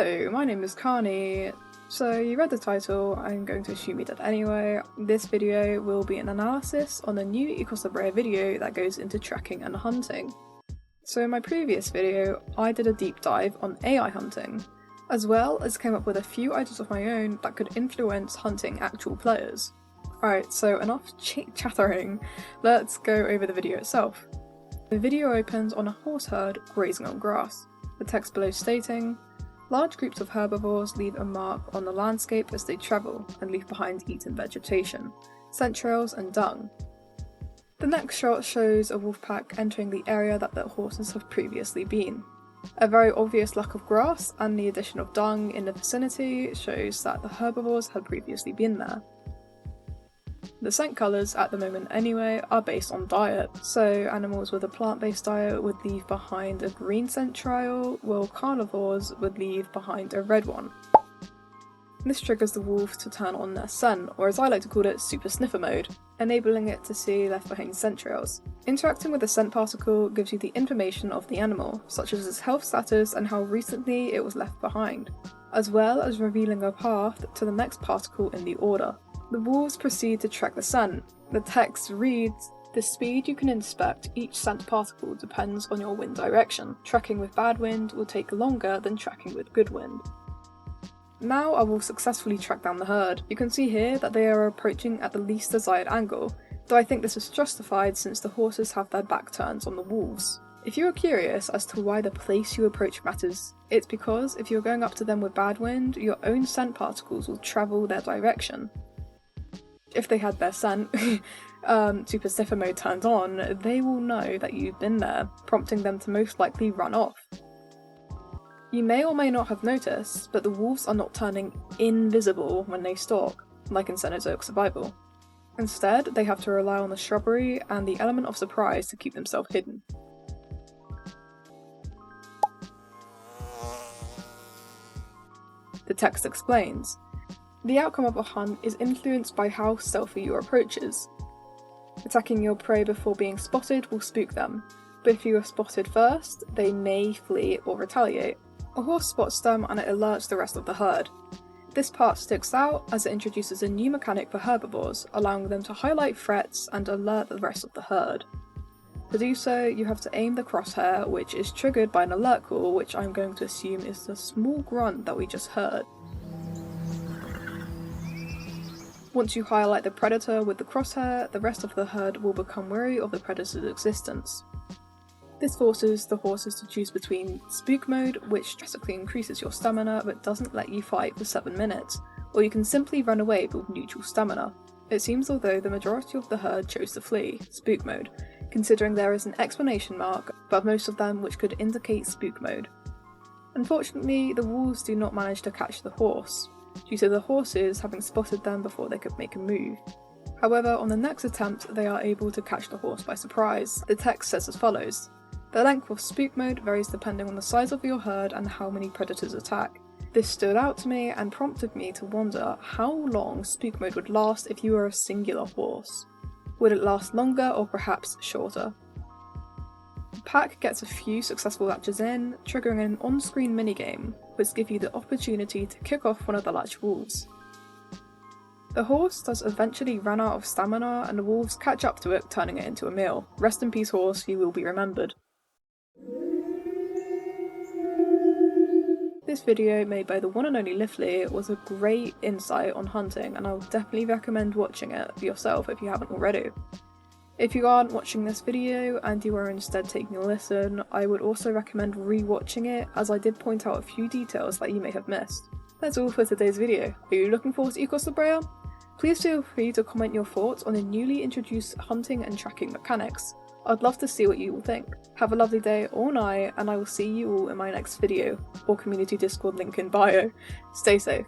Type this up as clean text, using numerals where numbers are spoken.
Hello, my name is Carney. So you read the title, I'm going to assume you did anyway. This video will be an analysis on a new Brea video that goes into tracking and hunting. So in my previous video, I did a deep dive on AI hunting, as well as came up with a few ideas of my own that could influence hunting actual players. Alright, so enough chattering, let's go over the video itself. The video opens on a horse herd grazing on grass. The text below stating, "Large groups of herbivores leave a mark on the landscape as they travel and leave behind eaten vegetation, scent trails and dung." The next shot shows a wolf pack entering the area that the horses have previously been. A very obvious lack of grass and the addition of dung in the vicinity shows that the herbivores had previously been there. The scent colours, at the moment anyway, are based on diet, so animals with a plant-based diet would leave behind a green scent trail, while carnivores would leave behind a red one. This triggers the wolf to turn on their scent, or as I like to call it, super sniffer mode, enabling it to see left behind scent trails. Interacting with the scent particle gives you the information of the animal, such as its health status and how recently it was left behind, as well as revealing a path to the next particle in the order. The wolves proceed to track the scent. The text reads, "The speed you can inspect each scent particle depends on your wind direction. Tracking with bad wind will take longer than tracking with good wind." Now I will successfully track down the herd. You can see here that they are approaching at the least desired angle, though I think this is justified since the horses have their back turned on the wolves. If you are curious as to why the place you approach matters, it's because if you're going up to them with bad wind, your own scent particles will travel their direction. If they had their scent super sniffer mode turned on, they will know that you've been there, prompting them to most likely run off. You may or may not have noticed, but the wolves are not turning invisible when they stalk, like in Cenozoic survival. Instead, they have to rely on the shrubbery and the element of surprise to keep themselves hidden. The text explains, "The outcome of a hunt is influenced by how stealthy your approach is. Attacking your prey before being spotted will spook them, but if you are spotted first, they may flee or retaliate. A horse spots them and it alerts the rest of the herd. This part sticks out as it introduces a new mechanic for herbivores, allowing them to highlight threats and alert the rest of the herd. To do so, you have to aim the crosshair, which is triggered by an alert call, which I'm going to assume is the small grunt that we just heard. Once you highlight the predator with the crosshair, the rest of the herd will become wary of the predator's existence. This forces the horses to choose between spook mode, which drastically increases your stamina but doesn't let you fight for 7 minutes, or you can simply run away with neutral stamina. It seems although the majority of the herd chose to flee, spook mode, considering there is an exclamation mark above most of them which could indicate spook mode. Unfortunately, the wolves do not manage to catch the horse, due to the horses having spotted them before they could make a move. However, on the next attempt they are able to catch the horse by surprise. The text says as follows, "The length of spook mode varies depending on the size of your herd and how many predators attack. This stood out to me and prompted me to wonder how long spook mode would last if you were a singular horse. Would it last longer or perhaps shorter?" The pack gets a few successful latches in, triggering an on-screen minigame, which gives you the opportunity to kick off one of the latch wolves. The horse does eventually run out of stamina and the wolves catch up to it, turning it into a meal. Rest in peace horse, you will be remembered. This video, made by the one and only Lively, was a great insight on hunting and I would definitely recommend watching it for yourself if you haven't already. If you aren't watching this video and you are instead taking a listen, I would also recommend re-watching it as I did point out a few details that you may have missed. That's all for today's video. Are you looking forward to Brea? Please feel free to comment your thoughts on the newly introduced hunting and tracking mechanics. I'd love to see what you all think. Have a lovely day or night and I will see you all in my next video, or community Discord link in bio. Stay safe.